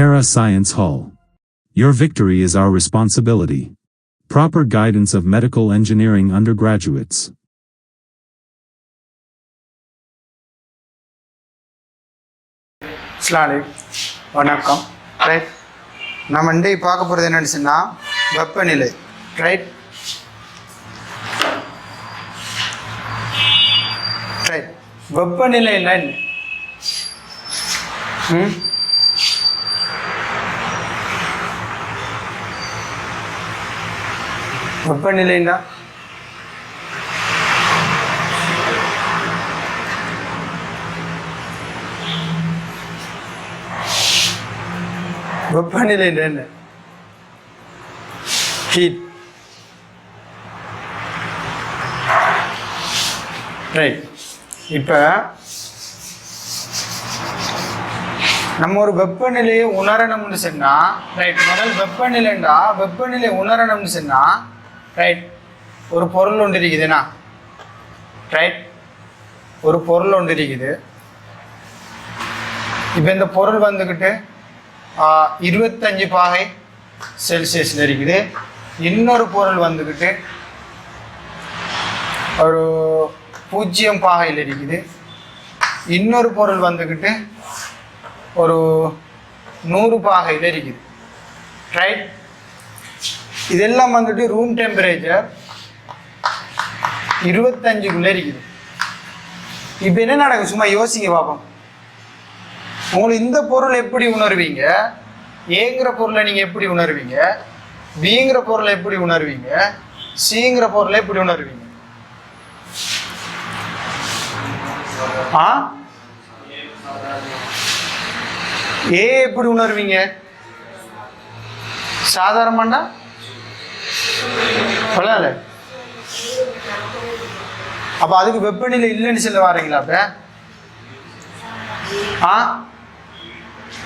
Para Science Hall. Your victory is our responsibility. Proper guidance of medical engineering undergraduates. வணக்கம். Right, நம்ம இன்றைக்கு பார்க்க போகிறது என்னன்னு சொன்னால் வெப்பநிலை. ரைட் ரைட் வெப்பநிலைன்னா என்ன? வெப்பநிலைன்னா வெப்பநிலை என்ன? ஹீட். ரைட், இப்போ நம்ம ஒரு வெப்பநிலையை உணரணும்னு சொன்னா, ரைட், முதல் வெப்பநிலை உணரணும்னு சொன்னா, ரைட், ஒரு பொருள் ஒன்று இருக்குதுண்ணா. ரைட், ஒரு பொருள் ஒன்று இருக்குது. இப்போ இந்த பொருள் வந்துக்கிட்டு 25 பாகை செல்சியஸில் இருக்குது. இன்னொரு பொருள் வந்துக்கிட்டு ஒரு 0 பாகையில் இருக்குது. இன்னொரு பொருள் வந்துக்கிட்டு ஒரு 100 பாகையில் இருக்குது. ரைட், இதெல்லாம் வந்துட்டு ரூம் டெம்பரேச்சர் 25க்குள்ளே இருக்குது. இப்போ என்ன நடக்கும்? சும்மா யோசிக்க பார்ப்போம். உங்களுக்கு இந்த பொருள் எப்படி உணர்வீங்க? ஏங்கிற பொருளை நீங்கள் எப்படி உணர்வீங்க? பிங்கிற பொருளை எப்படி உணர்வீங்க? சிங்கிற பொருளை எப்படி உணர்வீங்க? ஏ எப்படி உணர்வீங்க? சாதாரணமாண்டா சொல்லல. அப்ப அதுக்கு வெப்பநிலை இல்லைன்னு சொல்ல வாரீங்களா? அப்ப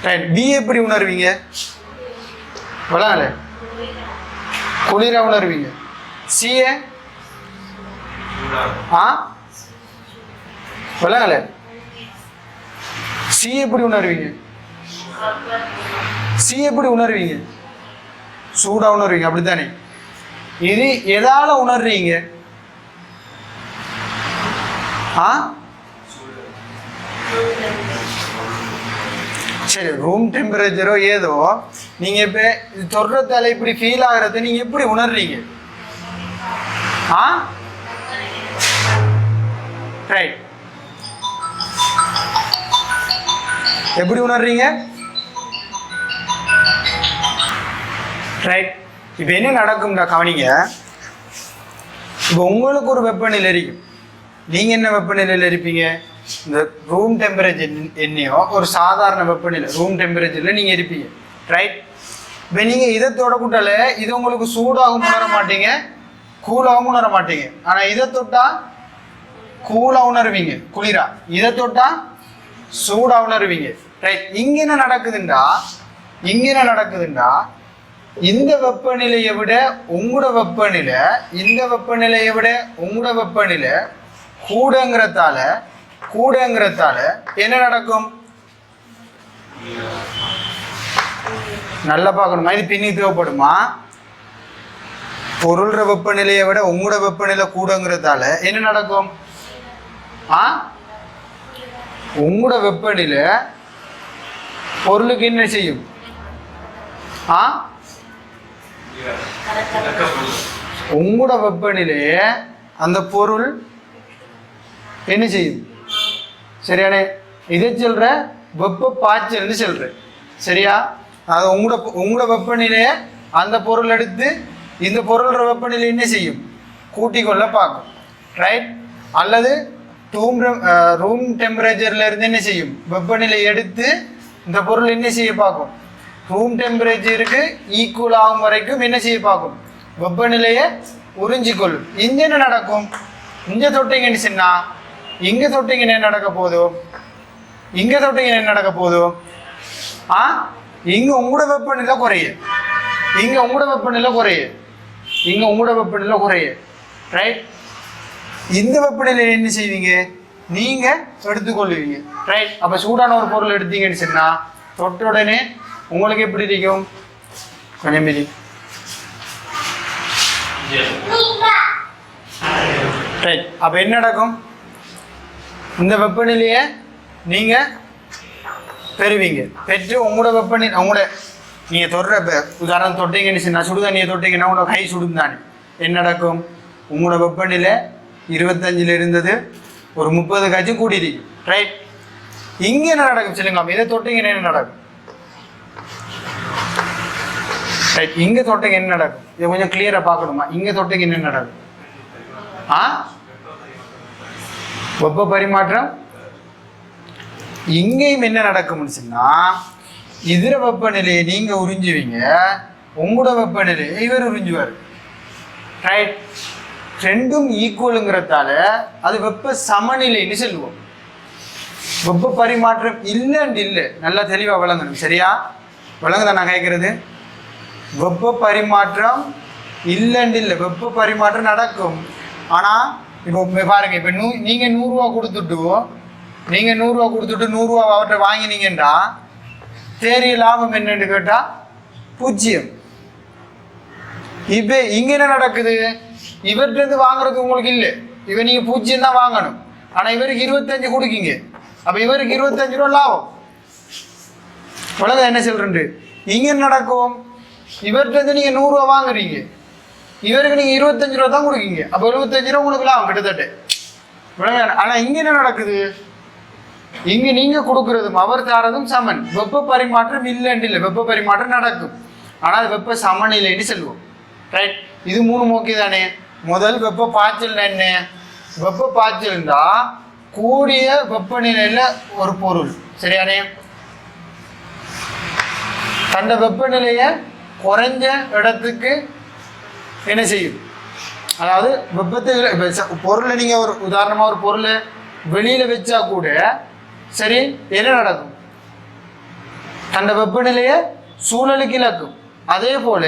ரைட், பி எப்படி உணர்வீங்க? சொல்லல, குளிரா உணர்வீங்க. சிஏ சொல்லல, சி எப்படி உணர்வீங்க? சி எப்படி உணர்வீங்க? சூடா உணர்வீங்க, அப்படித்தானே? இது எதால உணர்றீங்க? சரி, ரூம் டெம்பரேச்சரோ ஏதோ நீங்க இப்ப தொடுறதால இப்படி ஃபீல் ஆகுறது நீங்க எப்படி உணர்றீங்க? ரைட், எப்படி உணர்றீங்க? ரைட், இப்போ என்ன நடக்கும்டா கவனிங்க. இப்போ உங்களுக்கு ஒரு வெப்பநிலை இருக்கும். நீங்க என்ன வெப்பநிலையில் இருப்பீங்க? இந்த ரூம் டெம்பரேச்சர் என்னையோ ஒரு சாதாரண வெப்பநிலை ரூம் டெம்பரேச்சரில் நீங்கள் இருப்பீங்க. ரைட், இப்போ நீங்கள் இதை தொடக்கூட்டால இது உங்களுக்கு சூடாகவும் உணர மாட்டீங்க, கூலாகவும் உணர மாட்டீங்க. ஆனால் இதை தொட்டா கூலாக உணர்வீங்க, குளிரா. இதை தொட்டா சூடாக உணர்வீங்க. ரைட், இங்கே என்ன நடக்குதுண்டா இந்த வெப்பநிலையை விட உங்களோட வெப்பநிலை, இந்த வெப்பநிலையை விட உங்களோட வெப்பநிலை கூடங்கிறதால என்ன நடக்கும்? நல்லா பார்க்கணுமா? இது பின்னி தேவைப்படுமா? பொருள்ற வெப்பநிலையை விட உங்களோட வெப்பநிலை கூடங்கிறதால என்ன நடக்கும்? உங்களோட வெப்பநிலை பொருளுக்கு என்ன செய்யும்? உங்களோட வெப்பநிலையை அந்த பொருள் என்ன செய்யும்? சரியானே? இதை சொல்ற வெப்ப பாய்ச்சல்னு சொல்ற. சரியா? அது உங்களோட வெப்பநிலையை அந்த பொருள் எடுத்து இந்த பொருளோட வெப்பநிலை என்ன செய்யும்? கூட்டிக் கொள்ள பார்க்கும். ரைட், அல்லது ரூம் டெம்பரேச்சர்ல இருந்து என்ன செய்யும்? வெப்பநிலை எடுத்து இந்த பொருள் என்ன செய்ய பார்க்கும்? ரூம் டெம்பரேச்சருக்கு ஈக்குவல் ஆகும் வரைக்கும் என்ன செய்ய பார்க்கும்? வெப்பநிலையை உறிஞ்சிக்கொள்ளும். இங்க என்ன நடக்கும்? இங்க தொட்டீங்கன்னு சொன்னா இங்க தொட்டீங்கன்னு என்ன நடக்க போதோ? இங்க தொட்டீங்கன்னு என்ன நடக்க போதோ? இங்க உங்களோட வெப்பநிலை குறையும், இங்க உங்களோட வெப்பநிலை குறையும், இங்க உங்களோட வெப்பநிலை குறையும். ரைட், இந்த வெப்பநிலையை என்ன செய்வீங்க? நீங்க எடுத்துக்கொள்ளுவீங்க. ரைட், அப்ப சூடான ஒரு பொருள் எடுத்தீங்கன்னு சொன்னா தொட்ட உடனே உங்களுக்கு எப்படி இருக்கும் கொஞ்சம் மீறி ரைட். அப்போ என்ன நடக்கும்? இந்த வெப்பநிலையை நீங்கள் பெறுவீங்க. பெற்று உங்களோட வெப்பநிலை உங்களோட நீங்கள் தொடுற உதாரணம் தொட்டீங்கன்னு சொன்னா சுடு தண்ணியை தொட்டீங்கன்னா உங்களோட கை சுடும் தானே. என்ன நடக்கும்? உங்களோட வெப்பநிலை 25 இருந்தது ஒரு 30 காய்ச்சி கூட்டிருக்கு. ரைட். இங்கே என்ன நடக்கும் சொல்லுங்க? இதை தொட்டீங்கன்னா என்ன நடக்கும்? ரைட். இங்கே தொட்டீங்க என்ன நடக்கும்? இதை கொஞ்சம் கிளியராக பார்க்கணுமா? இங்கே தொட்டீங்க என்ன நடக்கும்? வெப்ப பரிமாற்றம். இங்கேயும் என்ன நடக்கும்னு சொன்னா இதர வெப்பநிலையை நீங்க உறிஞ்சுவீங்க, உங்களோட வெப்பநிலையை இவர் உறிஞ்சுவார். ரைட். ரெண்டும் ஈக்குவலுங்கிறதால அது வெப்ப சமநிலைன்னு சொல்லுவோம். வெப்ப பரிமாற்றம் இல்லைன்னு இல்லை, நல்லா தெளிவாக விளங்கணும். சரியா விளங்குதான் நான் கேட்கறது? வெப்ப பரிமாற்றம் இல்லைன்னு இல்லை, வெப்ப பரிமாற்றம் நடக்கும். ஆனால் இப்போ பாருங்க, இப்போ நீங்கள் 100 ரூபா கொடுத்துட்டு 100 ரூபா அவர்கிட்ட வாங்கினீங்கன்னா தேறிய லாபம் என்னன்னு கேட்டால் 0. இப்போ இங்கே என்ன நடக்குது? இவர்கிட்ட வாங்குறதுக்கு உங்களுக்கு இல்லை, இவர் நீங்கள் 0 தான் வாங்கணும். ஆனால் இவருக்கு 25 கொடுக்கீங்க, அப்போ இவருக்கு 25 ரூபா லாபம். உலகம் என்ன சொல்றேன்? இங்கே நடக்கும், இவர்கிட்ட நீங்கள் 100 ரூபா வாங்குறீங்க, இவருக்கு நீங்கள் 25 ரூபா தான் கொடுக்கீங்க, அப்போ 75 ரூபா உங்களுக்கு லாபம் கிட்டத்தட்ட. ஆனால் இங்கே என்ன நடக்குது? இங்கே நீங்கள் கொடுக்குறதும் அவர் தாரதும் சமன். வெப்ப பரிமாற்றம் இல்லைன்னு இல்லை, வெப்ப பரிமாற்றம் நடக்கும். ஆனால் அது வெப்ப சமநிலைன்னு சொல்லுவோம். ரைட். இது 3 மோக்கி தானே. முதல் வெப்ப பாய்ச்சல் என்ன? வெப்ப பாய்ச்சல்னா கூடிய வெப்பநிலையில் ஒரு பொருள் சரியானே தன்னை வெப்பநிலையை குறைஞ்ச இடத்துக்கு என்ன செய்யும்? அதாவது வெப்பத்தை பொருளை நீங்கள் ஒரு உதாரணமாக ஒரு பொருளை வெளியில் வச்சா கூட சரி என்ன நடக்கும்? தன்னை வெப்பநிலையை சூழலுக்கு இழக்கும். அதே போல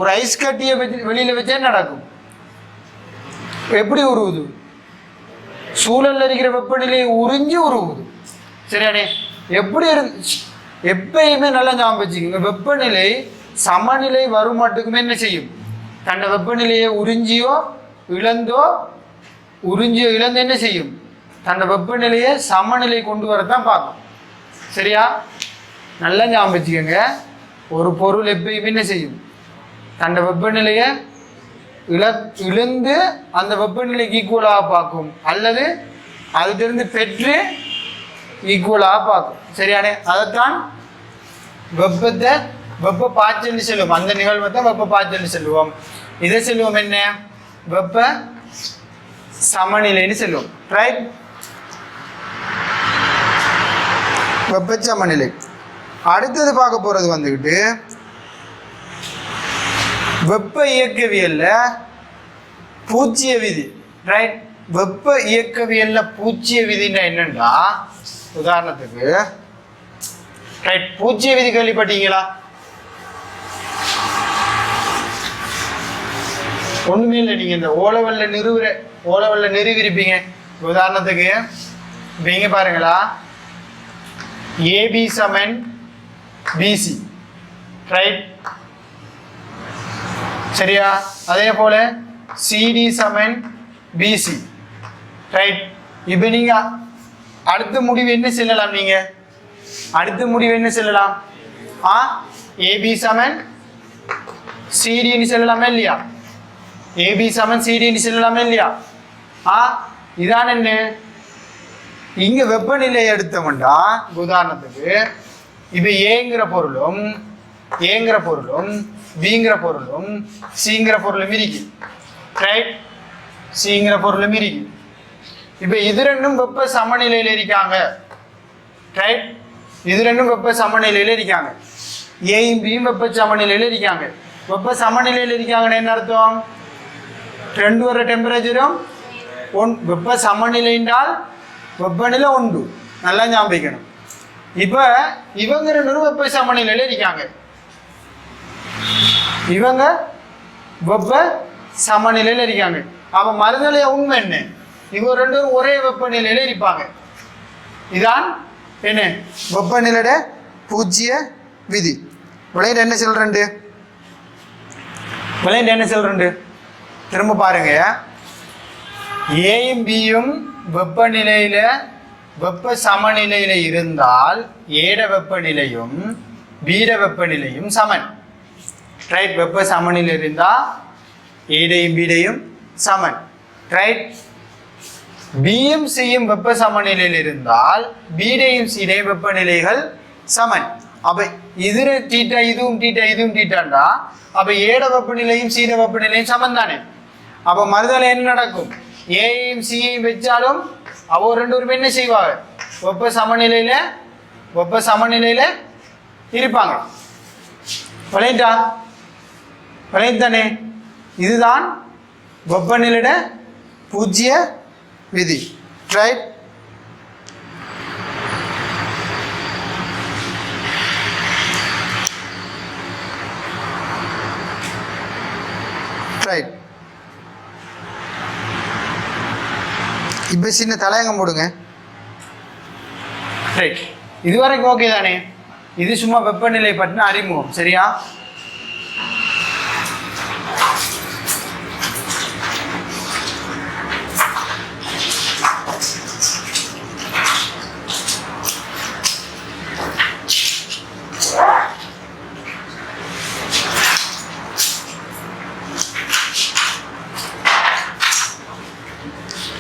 ஒரு ஐஸ் கட்டியை வெளியில் வச்சா நடக்கும்? எப்படி உருவுது? சூழலில் இருக்கிற வெப்பநிலையை உறிஞ்சி உருவுது. சரியானே? எப்படி எப்பயுமே நல்லா ஞாபகம் வச்சுக்கோங்க, வெப்பநிலை சமநிலை வரும் மட்டுக்குமே என்ன செய்யும்? தன்னை வெப்பநிலையை உறிஞ்சியோ இழந்து என்ன செய்யும்? தன்னை வெப்பநிலையை சமநிலை கொண்டு வரத்தான் பார்க்கும். சரியா? நல்லா ஞாபகம் வச்சுக்கோங்க, ஒரு பொருள் எப்பயுமே என்ன செய்யும்? தன்னை வெப்பநிலையை இழந்து அந்த வெப்பநிலைக்கு ஈக்குவலாக பார்க்கும், அல்லது அதிலிருந்து பெற்று ஈக்குவலாக பார்க்கும். சரியானே? அதைத்தான் வெப்ப பாய்ச்சல்னு சொல்லுவோம். அந்த நிகழ்வை தான் வெப்ப பாய்ச்சல்னு சொல்லுவோம். இதை சொல்லுவோம் என்ன? வெப்ப சமநிலைன்னு சொல்லுவோம். ரைட். வெப்ப சமநிலை. அடுத்தது பார்க்க போறது வந்துக்கிட்டு வெப்ப இயக்கவியல்ல பூச்சிய விதி. ரைட். வெப்ப இயக்கவியல்ல பூச்சிய விதின்னா என்னன்னா, உதாரணத்துக்கு ரைட், பூச்சிய விதி கேள்விப்பட்டீங்களா? ஒண்ணுமே இல்லை, நீங்க இந்த ஓலவல்ல நிறுவிருப்பீங்க. உதாரணத்துக்கு இங்க பாருங்களா, ஏபி சமன் பிசி. ரைட். சரியா? அதே போல சிடி சமன் பிசி. ரைட். இப்போ நீங்க அடுத்த முடிவு என்ன சொல்லலாம்? நீங்க அடுத்த முடிவு என்ன சொல்லலாம்? ஏபி சமன் சிடின்னு சொல்லலாமா இல்லையா? ஏபி சமன் சிடின்னு சொல்லலாமா இல்லையா? இதான் என்ன? இங்க வெப்பநிலை எடுத்தோம்னா உதாரணத்துக்கு இப்ப ஏங்கிற பொருளும் பிங்கிற பொருளும் சிங்கிற பொருளும் இருக்கு. ரைட். சிங்கிற பொருளும் இருக்கு. இப்ப இது ரெண்டும் வெப்ப சமநிலையில இருக்காங்க. ரைட். இது ரெண்டும் வெப்ப சமநிலையில இருக்காங்க. ஏயும் பியும் வெப்ப சமநிலையில இருக்காங்க. வெப்ப சமநிலையில இருக்காங்கன்னு என்ன அர்த்தம்? ரெண்டு வர டெம்பரேச்சரும் வெப்ப சமநிலை என்றால் வெப்பநிலை ஒன்று. நல்லா ஞாபகம். இப்ப இவங்க ரெண்டும் வெப்ப சமநிலையில இருக்காங்க. இவங்க வெப்ப சமநிலையில இருக்காங்க. அப்ப மறுதலைய உண்மை என்ன? இவங்க ரெண்டும் ஒரே வெப்பநிலையில இருப்பாங்க. இதான் என்ன? வெப்பநிலையோட பூஜ்ஜிய விதி. விளையாட்டு என்ன சொல்றேன் விளையாட்டு என்ன சொல்றேன் திரும்ப பாருங்க ஏயும் பியும் வெப்பநிலையில வெப்ப சமநிலையில இருந்தால் ஏட வெப்பநிலையும் பீட வெப்பநிலையும் சமன் ரைட் வெப்ப சமநிலை இருந்தால் ஏடையும் பீடையும் சமன் ரைட் பியும் சியும் வெப்ப சமநிலையில் இருந்தால் பீடையும் சீடையும் வெப்பநிலைகள் சமன் அப்ப இது தீட்டா இதுவும் தீட்டா இதுவும் தீட்டாண்டா அப்ப ஏட வெப்பநிலையும் சீட வெப்பநிலையும் சமன் தானே அப்ப மறுதலை என்ன நடக்கும் ஏயையும் சியையும் வச்சாலும் அவ ரெண்டு பேரும் என்ன செய்வாங்க வெப்ப சமநிலையில இருப்பாங்க விளையாட்டா விளையாட்டானே இதுதான் வெப்பநிலையிட பூஜ்ஜிய விதி ரைட் ரைட் இப்போ சின்ன தலையங்கம் போடுங்க ரைட் இதுவரைக்கும் ஓகே தானே இது சும்மா வெப்பநிலை பற்றின அறிமுகம் சரியா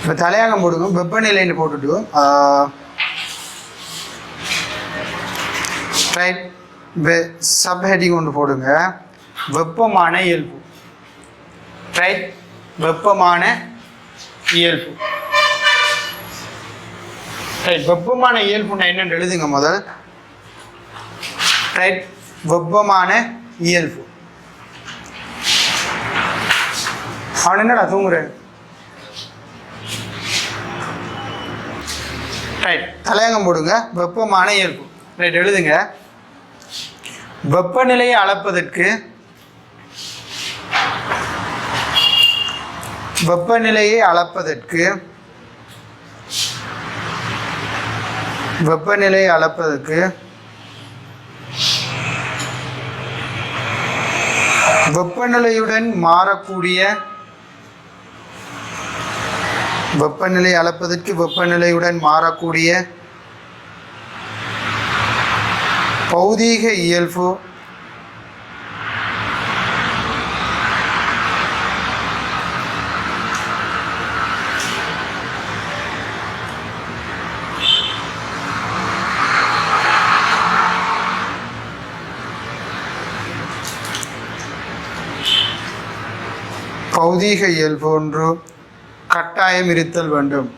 இப்போ தலையாங்கம் போடுங்க வெப்பநிலைன்னு போட்டுட்டு ரைட் சப் ஹெட்டிங் ஒன்று போடுங்க வெப்பமான இயல்பு ரைட் வெப்பமான இயல்பு ரைட் வெப்பமான இயல்புன்னா என்னென்னு எழுதுங்க முதல் ரைட் வெப்பமான இயல்பு அவன் என்னடா தூங்குறேன் ரைட் தலையங்கம் போடுங்க வெப்பமான இயல்பு ரைட் எழுதுங்க வெப்பநிலையை அளப்பதற்கு வெப்பநிலையை அளப்பதற்கு வெப்பநிலையை அளப்பதற்கு வெப்பநிலையுடன் மாறக்கூடிய வெப்பநிலை அளப்பதற்கு வெப்பநிலையுடன் மாறக்கூடிய பௌதீக இயல்பு பௌதீக இயல்பு ஒன்று கட்டாயம் இருத்தல் வேண்டும்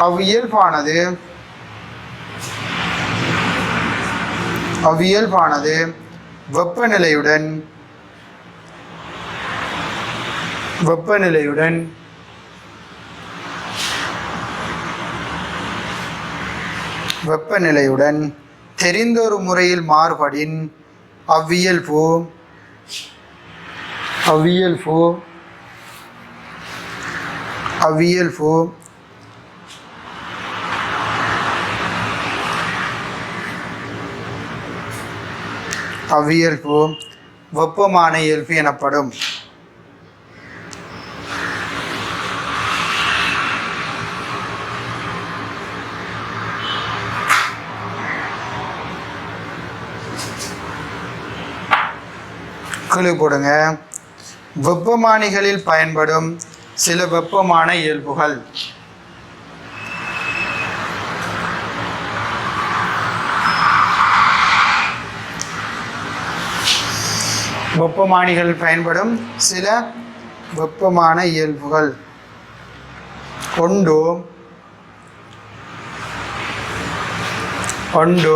அவ்வியல்பானது வெப்பநிலையுடன் தெரிந்தொரு முறையில் மாறுபடின் அவ்வியல்பு வெப்பமான இயல்பு எனப்படும் போடுங்க வெப்பமானிகளில் பயன்படும் சில வெப்பமான இயல்புகள் வெப்பமானிகள் பயன்படும் சில வெப்பமான இயல்புகள் ஒன்று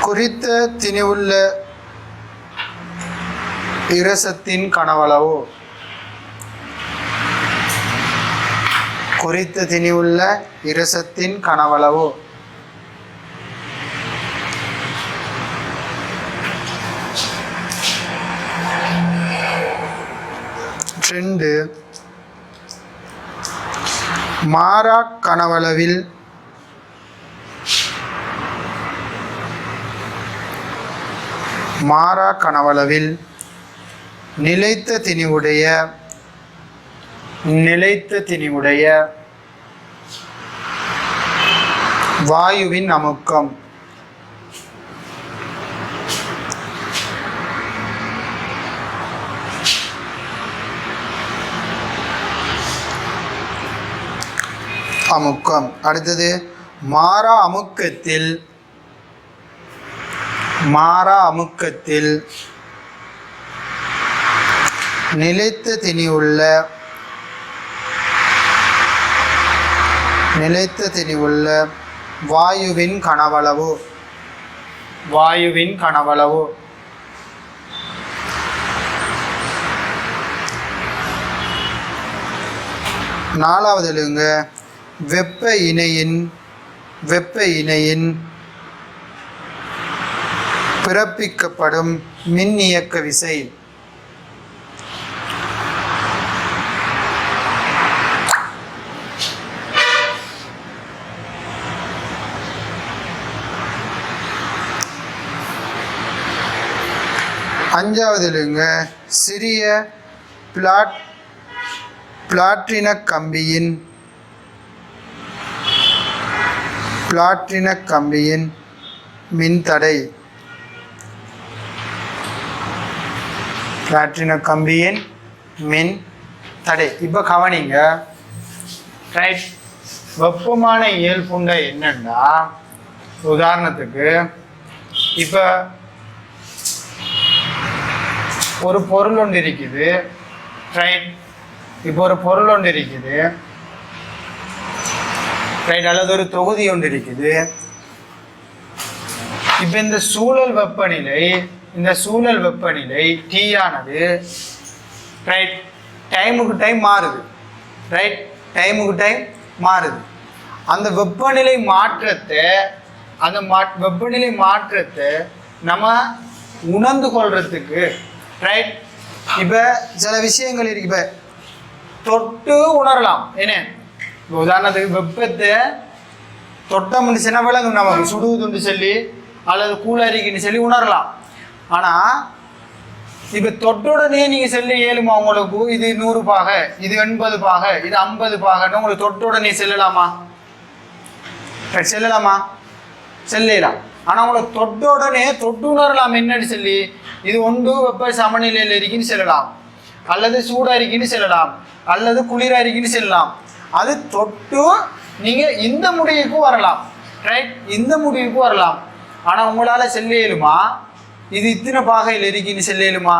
குறித்த திணிவுள்ள இரசத்தின் கனவளவு. குறித்த திணிவுள்ள இரசத்தின் கனவளவு. 2 மாறா கனவளவில் நிலைத்த திணிவுடைய வாயுவின் அமுக்கம். அடுத்தது மாறா அமுக்கத்தில் நிலைத்த திணிவுள்ள வாயுவின் கனவளவு. 4வது எழுதுங்க. வெப்ப இணையின் பிறப்பிக்கப்படும் மின் இயக்க விசை. அஞ்சாவது எழுதுங்க. சிறிய பிளாட்டின கம்பியின் மின்தடை. இப்போ கவனிங்க. ரைட், வெப்பமான இயல்புண்டை என்னன்னா, உதாரணத்துக்கு இப்போ ஒரு பொருள் ஒன்று இருக்குது. ரைட், இப்போ ஒரு பொருள் ஒன்று இருக்குது. ரைட், அல்லது ஒரு தொகுதி ஒன்று இருக்குது. இப்போ இந்த சூழல் வெப்பநிலை T ஆனது ரைட் டைமுக்கு டைம் மாறுது. அந்த வெப்பநிலை மாற்றத்தை நம்ம உணர்ந்து கொள்றதுக்கு ரைட் இப்போ சில விஷயங்கள் இருக்கு. இப்போ தொட்டு உணரலாம். என்ன, உதாரணத்துக்கு வெப்பத்தை தொட்டம்னு சின்ன விலங்கு நமக்கு சுடுவதுன்னு சொல்லி அல்லது கூலரிக்குன்னு சொல்லி உணரலாம். ஆனால் இப்போ தொட்டுடனே நீங்கள் செல்ல இயலுமா? உங்களுக்கு இது 100 பாக, இது 80 பாக, இது 50 பாகன்னு உங்களுக்கு தொட்டுடனே செல்லலாமா? செல்லலாம். ஆனால் உங்களுக்கு தொட்டு உணரலாம். என்னன்னு சொல்லி இது ஒன்று வெப்ப சமநிலையில் இருக்குன்னு செல்லலாம், அல்லது சூடாக இருக்குன்னு செல்லலாம், அல்லது குளிராக இருக்குன்னு செல்லலாம். அது தொட்டு நீங்கள் இந்த முடிவுக்கு வரலாம். ரைட், இந்த முடிவுக்கு வரலாம். ஆனால் உங்களால் செல்ல இயலுமா? இது இத்தனை பாகையில் இருக்குன்னு செல்ல இயலுமா?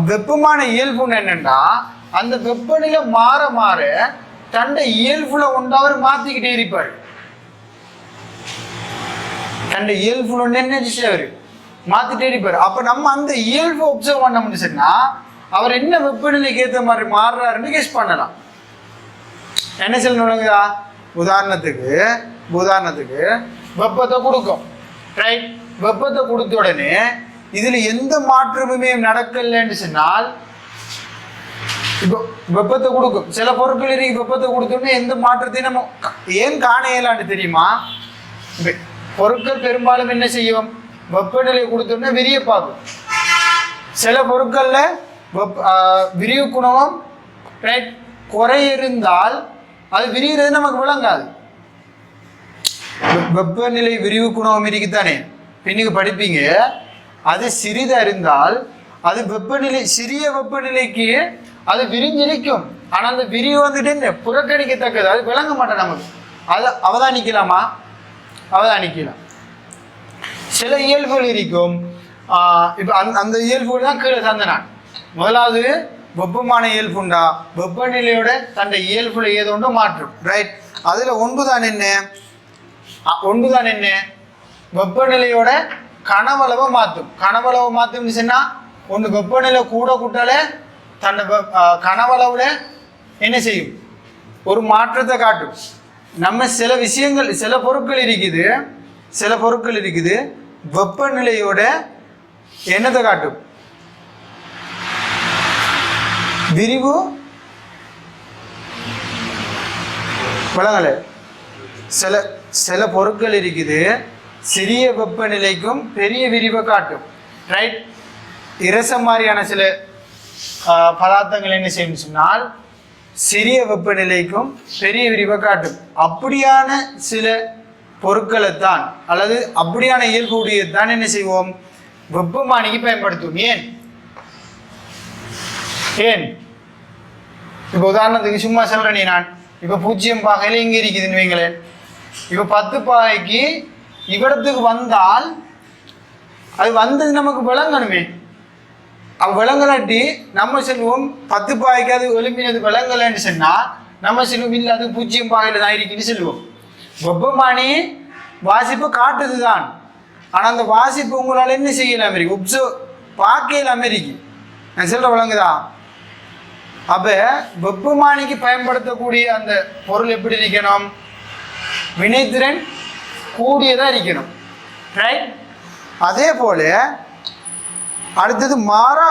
வெப்பமான இயல்புன்னு என்னென்னா, அந்த வெப்பநிலை மாற தன்னை இயல்புல ஒன்று அவர் மாற்றிக்கிட்டே இருப்பார். தன்னை இயல்புல ஒன்று என்ன அவர் மாற்றிட்டே இருப்பார். அப்போ நம்ம அந்த இயல்பு ஒப்சர்வ் பண்ண சொன்னா அவர் என்ன வெப்பநிலைக்கு ஏற்ற மாதிரி மாறுறாருன்னு கெஸ் பண்ணலாம். என்ன சொல்லணுங்களா? உதாரணத்துக்கு வெப்பத்தை கொடுக்கும். ரைட், வெப்பத்தை கொடுத்த உடனே இதுல எந்த மாற்றமுமே நடக்கலன்னு சொன்னால், இப்போ வெப்பத்தை கொடுக்கும் சில பொருட்கள் இருக்கு. வெப்பத்தை கொடுத்தோடனே எந்த மாற்றத்தையும் நம்ம ஏன் காண இயலான்னு தெரியுமா? பொருட்கள் பெரும்பாலும் என்ன செய்யும்? வெப்பநிலை கொடுத்தோடனே விரிய பார்க்கும். சில பொருட்கள்ல விரிவு குணம் ரைட் குறை இருந்தால் அது விரிகிறது நமக்கு விளங்காது. வெப்பநிலை விரிவு குணம் இருக்குத்தானே, பின்னுக்கு படிப்பீங்க. அது சிறிதா இருந்தால் அது சிறிய வெப்பநிலைக்கு அது விரிஞ்சிருக்கும். ஆனா அந்த விரிவு வந்துட்டு புறக்கணிக்கத்தக்கது, அது விளங்க மாட்டேன் நமக்கு. அது அவதானிக்கலாமா? அவதானிக்கலாம். சில இயல்புகள் இருக்கும். இப்ப அந்த இயல்புகள் தான் கீழே தந்தனான். முதலாவது வெப்பமான இயல்புண்டா, வெப்பநிலையோட தன்னை இயல்புல ஏதோ மாற்றும். ரைட், அதுல ஒன்றுதான் என்ன வெப்பநிலையோட கனவளவை மாற்றும். சொன்னா ஒன்று வெப்பநிலை கூட கூட்டாலே தன் கனவளவுல என்ன செய்யும், ஒரு மாற்றத்தை காட்டும். நம்ம சில விஷயங்கள், சில பொருட்கள் இருக்குது வெப்பநிலையோட என்னத்தை காட்டும், விரிவு வழங்கல. சில பொருட்கள் இருக்குது சிறிய வெப்பநிலைக்கும் பெரிய விரிவை காட்டும். ரைட், இரசம் மாதிரியான சில பதார்த்தங்கள் என்ன செய்யும் சொன்னால் சிறிய வெப்பநிலைக்கும் பெரிய விரிவை காட்டும். அப்படியான சில பொருட்களைத்தான் அல்லது அப்படியான இயல்புடையதான் என்ன செய்வோம், வெப்பமானிக்கு பயன்படுத்தும். ஏன் இப்போ உதாரணத்துக்கு சும்மா சொல்றேன், நான் இப்போ 0 பாகையில் இங்கே இருக்குதுன்னு வைங்களேன். இப்போ 10 பாகைக்கு இவ்விடத்துக்கு வந்தால் அது வந்தது நமக்கு விளங்கணுமே. விளங்கலாட்டி நம்ம சொல்லுவோம் 10 பாகைக்கு அது ஒலிம்பினது விளங்கலைன்னு சொன்னால் நம்ம சொல்லுவோம் இல்லை அது 0 பாகையில் தான் இருக்குன்னு சொல்லுவோம். வெப்பமானி வாசிப்பு காட்டுது தான், ஆனால் அந்த வாசிப்பு உங்களால் என்ன செய்யலாம் இருக்கு, பார்க்கலாம் இருக்கு. நான் சொல்ற விளங்குதா? அப்ப வெப்பமானிக்கு பயன்படுத்தக்கூடிய அந்த பொருள் எப்படி இருக்கணும், வினைத்திறன் கூடியதா இருக்கணும். ரைட், அதே போல அடுத்தது மாறா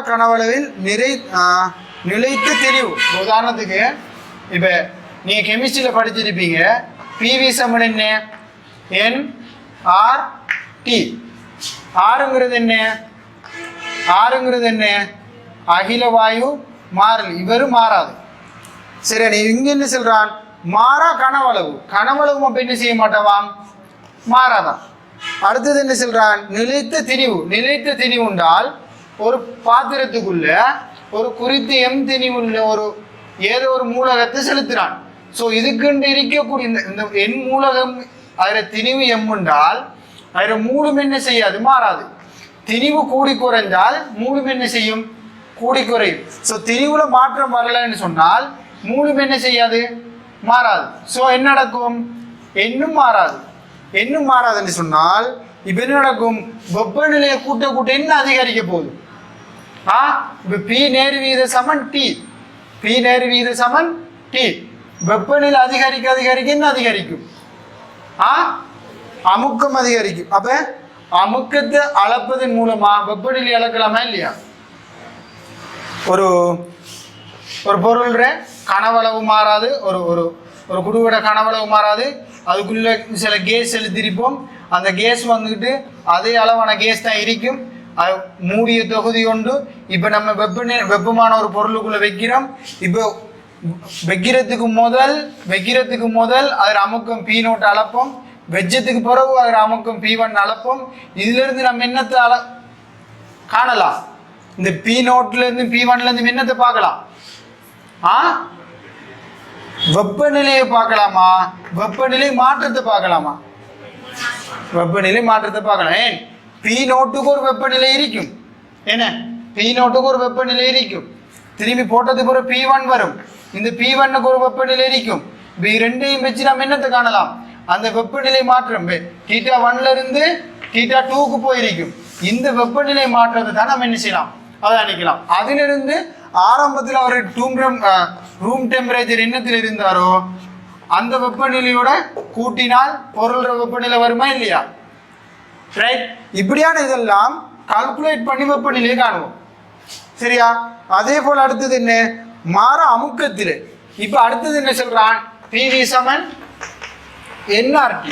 கனவளவில் நிலைத்த தெளிவு. உதாரணத்துக்கு இப்ப நீங்க கெமிஸ்ட்ரியில படிச்சிருப்பீங்க, பிவி சமன் என்ன, NRT. ஆறுங்கிறது என்ன, அகில வாயு மாறல், இவரும் மாறாது. சரி, நீ இங்க என்ன சொல்றான், மாறா கனவளவு அப்ப என்ன செய்ய மாட்டவாம், மாறாதான். அடுத்தது என்ன சொல்றான், நிலைத்த திணிவு உண்டால் ஒரு பாத்திரத்துக்குள்ள ஒரு குறித்த திணிவுள்ள ஒரு ஏதோ ஒரு மூலகத்தை செலுத்துறான். ஸோ இதுக்குண்டு இருக்கக்கூடிய இந்த எண் மூலகம் அதில் திணிவு உண்டால் அதில் மூலம் என்ன செய்யாது, மாறாது. திணிவு கூடி குறைஞ்சால் மூலம் என்ன செய்யும், கூடி குறையும். ஸோ திணிவுல மாற்றம் வரலன்னு சொன்னால் மூலம் என்ன செய்யாது, மாறாது. ஸோ என்ன நடக்கும், எண்ணும் மாறாதுன்னு சொன்னால் இப்ப என்ன நடக்கும், வெப்பநிலையை கூட்ட என்ன அதிகரிக்க போகுது, இப்ப P நேர் வீத சமன் T. வெப்பநிலை அதிகரிக்க என்ன அதிகரிக்கும், அமுக்கம் அதிகரிக்கும். அப்ப அமுக்கத்தை அளப்பதன் மூலமா வெப்பநிலை அளக்கலாமா இல்லையா? ஒரு பொருள் கனவளவு மாறாது, ஒரு குடுவோட கனவளவு மாறாது. அதுக்குள்ள சில கேஸ் செலுத்திருப்போம், அந்த கேஸ் வந்துக்கிட்டு அதே அளவான கேஸ் தான் இருக்கும். அது மூடிய தொகுதி உண்டு. இப்போ நம்ம வெப்பமான ஒரு பொருளுக்குள்ள வைக்கிறோம். இப்போ வைக்கிறதுக்கு முதல் அதில் அமுக்கம் P0 அளப்போம், வெஜ்ஜத்துக்கு பிறகு அதில் அமுக்கம் P1 அளப்போம். இதுல இருந்து நம்ம என்னத்தை காணலாம், இந்த P0 இருந்து P1 இருந்து என்னத்தை பார்க்கலாம், வெப்பநிலையை பார்க்கலாமா, வெப்பநிலை மாற்றத்தை பார்க்கலாமா, வெப்பநிலை மாற்றத்தை பார்க்கலாம். ஏன், P0க்கு ஒரு வெப்பநிலை இருக்கும், என்ன P0க்கு ஒரு வெப்பநிலை இருக்கும். திரும்பி போட்டதுக்கு ஒரு P1 வரும், இந்த P1க்கு ஒரு வெப்பநிலை இருக்கும். ரெண்டையும் வச்சு நம்ம என்னத்தை காணலாம், அந்த வெப்பநிலை மாற்றம் θ1 இருந்து θ2க்கு போயிருக்கும். இந்த வெப்பநிலை மாற்றத்தை தான் நம்ம என்ன செய்யலாம், அதை அணிக்கலாம். அதிலிருந்து ஆரம்பத்தில் அவர் ரூம் டெம்பரேச்சர் என்னத்தில் இருந்தாரோ அந்த வெப்பநிலையோட கூட்டினால் பொருள் வெப்பநிலை வருமா இல்லையா? ரைட், இப்படியான இதெல்லாம் கால்குலேட் பண்ணி வெப்பநிலையை காணுவோம். சரியா? அதே போல் அடுத்தது என்ன, மாற அமுக்கத்தில். இப்ப அடுத்தது என்ன சொல்றான், PV சமன் NRT.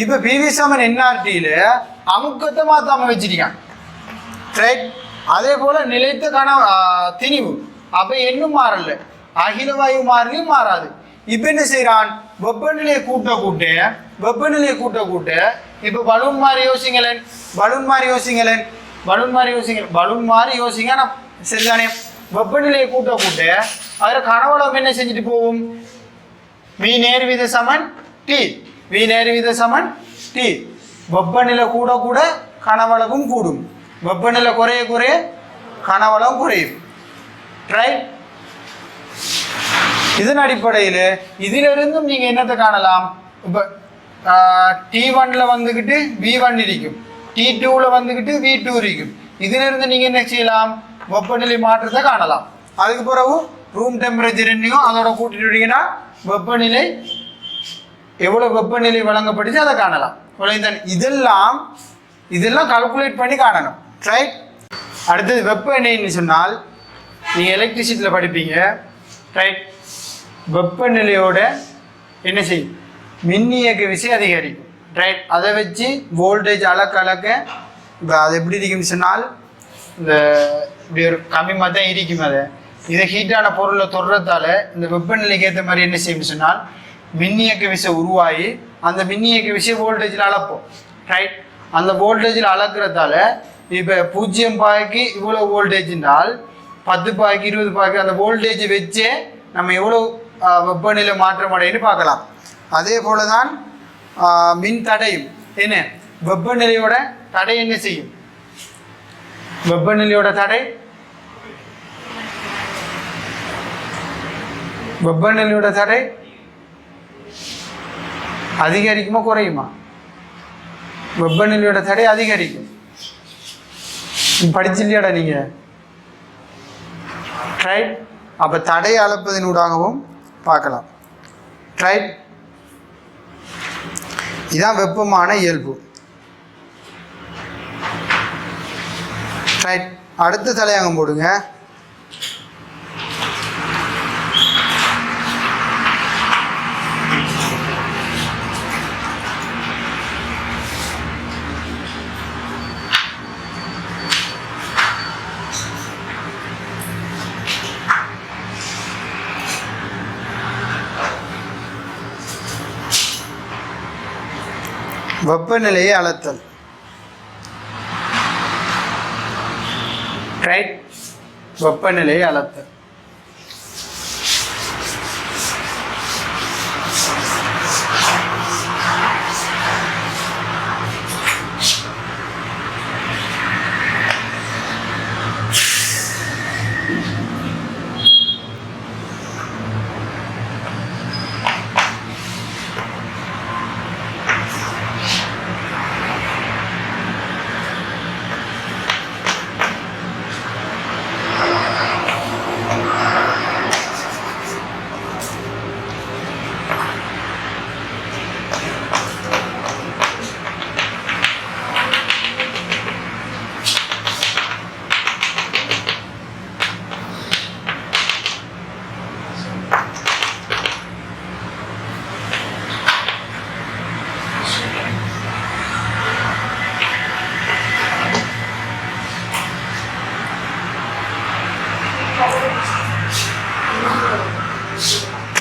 இப்ப PV சமன் NRT அமுக்கத்தை மாத்தாம வச்சிருக்கான். ரைட், அதே போல நிலைத்த திணிவு அப்ப இன்னும் மாறல, அகில வாயு மாறியும் மாறாது. இப்ப என்ன செய்யறான், வெப்பநிலையை கூட்ட இப்ப பலூன் மாதிரி யோசிங்களேன், சரிதானே? வெப்பநிலையை கூட்ட அதுல கனவளம் என்ன செஞ்சுட்டு போகும், V நேர் வீத சமன் T. வெப்பநிலை கூட கனவளவும் கூடும், வெப்பநிலை குறைய கனவளம் குறையும். ரைட், இதன் அடிப்படையில் இதிலிருந்தும் நீங்க என்னத்தை காணலாம், இப்ப T1ல வந்துக்கிட்டு V1 இருக்கும், T2ல வந்துக்கிட்டு V2 இருக்கும். இதிலிருந்து நீங்கள் என்ன செய்யலாம், வெப்பநிலை மாற்றத்தை காணலாம். அதுக்கு பிறகு ரூம் டெம்பரேச்சர் என்னையும் அதோட கூட்டிட்டுட்டீங்கன்னா வெப்பநிலை எவ்வளோ வெப்பநிலை வழங்கப்படுச்சு அதை காணலாம். இதெல்லாம் கால்குலேட் பண்ணி காணணும், ரைட்? அடுத்தது வெப்பநிலைன்னு சொன்னால் நீங்கள் எலக்ட்ரிசிட்டியில் படிப்பீங்க, ரைட்? வெப்பநிலையோட என்ன செய்யும், மின்னியக்க விசை அதிகரிக்கும், ரைட்? அதை வச்சு வோல்டேஜ் அளக்க இப்போ அது எப்படி இருக்குன்னு சொன்னால் இந்த இப்படி ஒரு கம்மியாக தான் இருக்கும். இதை ஹீட்டான பொருளை தொடுறதால இந்த வெப்பநிலைக்கு ஏற்ற மாதிரி என்ன செய்யும்னு சொன்னால் மின்னியக்க விசை உருவாகி அந்த மின்னியக்க விசை வோல்டேஜில் அளப்போம், ரைட்? அந்த வோல்டேஜில் அளக்கிறதால இப்போ 0 பாய்க்கு இவ்வளோ வோல்டேஜ்னால் 10 பாய்க்கு 20 பாய்க்கு அந்த வோல்டேஜ் வச்சே நம்ம எவ்வளோ வெப்பநிலை மாற்றம் அடையின்னு பார்க்கலாம். அதே போல தான் மின் தடையும் என்ன, வெப்பநிலையோட தடை என்ன செய்யும், வெப்பநிலையோட தடை அதிகரிக்குமா குறையுமா? வெப்பநிலையோட தடை அதிகரிக்கும். படிச்சில்லையாடா நீங்க, ரைட்? அப்ப தடை அளப்பதனூடாகவும் பார்க்கலாம், ரைட்? இதான் வெப்பமான இயல்பு, ரைட்? அடுத்த தலையங்கம் போடுங்க. வெப்பநிலையை அளத்தல், ரைட்? வெப்பநிலையை அளத்தல்.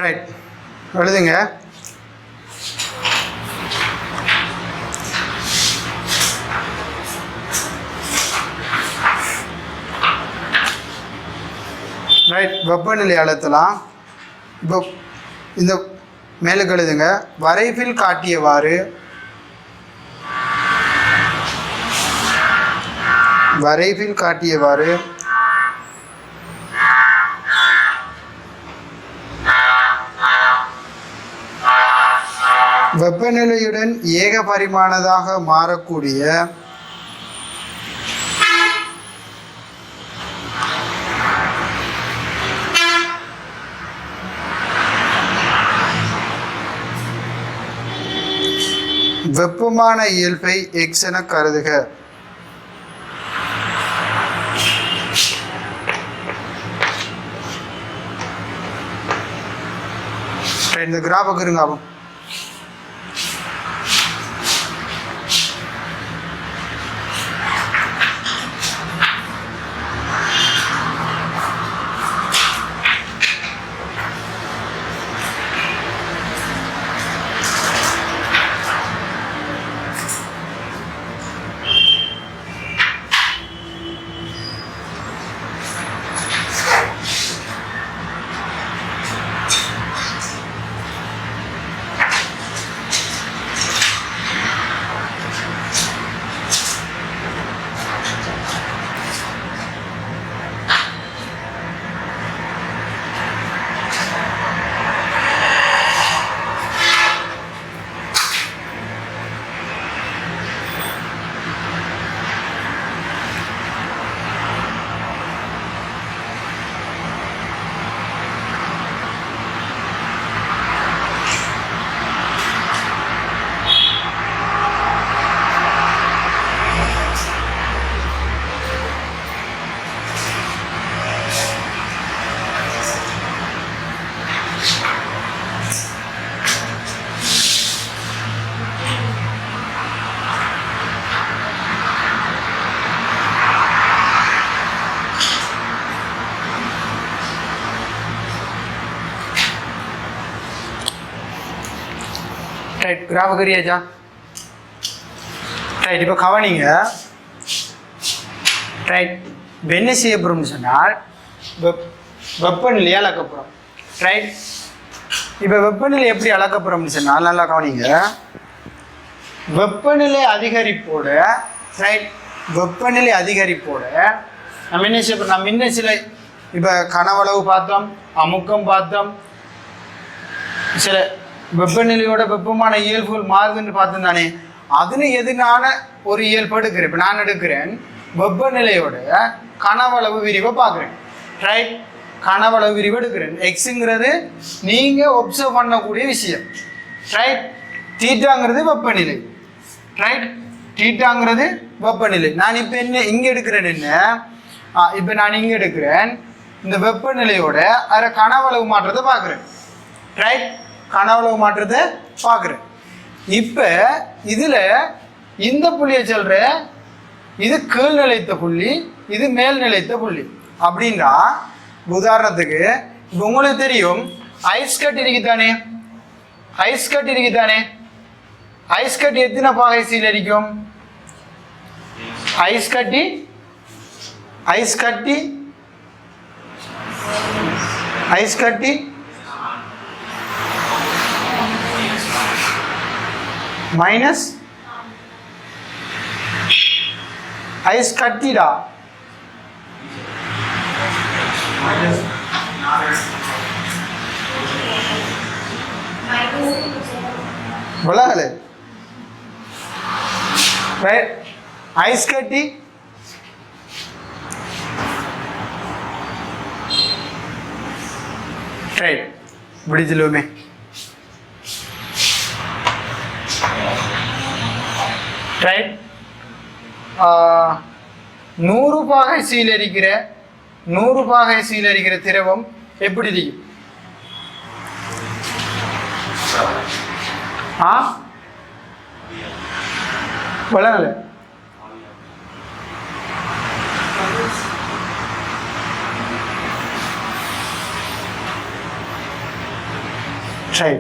ரைட், எழுதுங்க. ரைட், வெப்பநிலை அளத்தலாம். இப்போ இந்த மேலுக்கு எழுதுங்க. வரைவில் காட்டியவாறு வெப்பநிலையுடன் ஏக பரிமாணதாக மாறக்கூடிய வெப்பமான இயல்பை X என கருதுக. இந்த கிராஃபுக்கு இருங்க. ஆகும் ரைட் கிராஃப் கரியாச்சா ரைட் இப்போ கவனிங்க ரைட் என்ன செய்ய போகிறோம்னு சொன்னால் வெப்பநிலையை அளக்கப்புறோம் ரைட் இப்போ வெப்பநிலை எப்படி அளக்கப்புறோம்னு சொன்னால் நல்லா கவனிங்க வெப்பநிலை அதிகரிப்போட ரைட் வெப்பநிலை அதிகரிப்போட நம்ம என்ன செய்ய நம்ம இன்னும் சில இப்போ கனவளவு பார்த்தோம் அமுக்கம் பார்த்தோம் சில வெப்பநிலையோட வெப்பமான இயல்புகள் மாறுதுன்னு பார்த்தோம் தானே அதில் எதுனான ஒரு இயல்பு எடுக்கிறேன் இப்போ நான் எடுக்கிறேன் வெப்பநிலையோட கனவளவு விரிவை பார்க்குறேன் ரைட் கனவளவு விரிவு எடுக்கிறேன் எக்ஸுங்கிறது நீங்கள் ஒப்சர்வ் பண்ணக்கூடிய விஷயம் ரைட் தீட்டாங்கிறது வெப்பநிலை ரைட் தீட்டாங்கிறது வெப்பநிலை நான் இப்போ என்ன இங்கே எடுக்கிறேன் என்ன இப்போ நான் இங்கே எடுக்கிறேன் இந்த வெப்பநிலையோட அதில் கனவளவு மாற்றத்தை பார்க்குறேன் ரைட் கனவளவு மாற்றத்தை பார்க்குறேன் இப்போ இதில் இந்த புள்ளியை சொல்கிற இது கீழ் நிலைத்த புள்ளி இது மேல் நிலைத்த புள்ளி அப்படின்னா உதாரணத்துக்கு இப்போ உங்களுக்கு தெரியும் ஐஸ் கட் இருக்குதானே ஐஸ் கட் இருக்குதானே ஐஸ் கட்டி எத்தனை பாகை சீல் அடிக்கும் ஐஸ் கட்டி ஐஸ் கட்டி ஐஸ் கட்டி மைனஸ் ஐஸ் கட்டிடா விளங்கலை ஐஸ் கட்டி ரைட் இப்படி சொல்லுவோமே ரைட் 100 பாகை சீலரிக்கிற 100 பாகை சீலரிக்கிற திரவம் எப்படி இருக்கும் விளங்கல சரி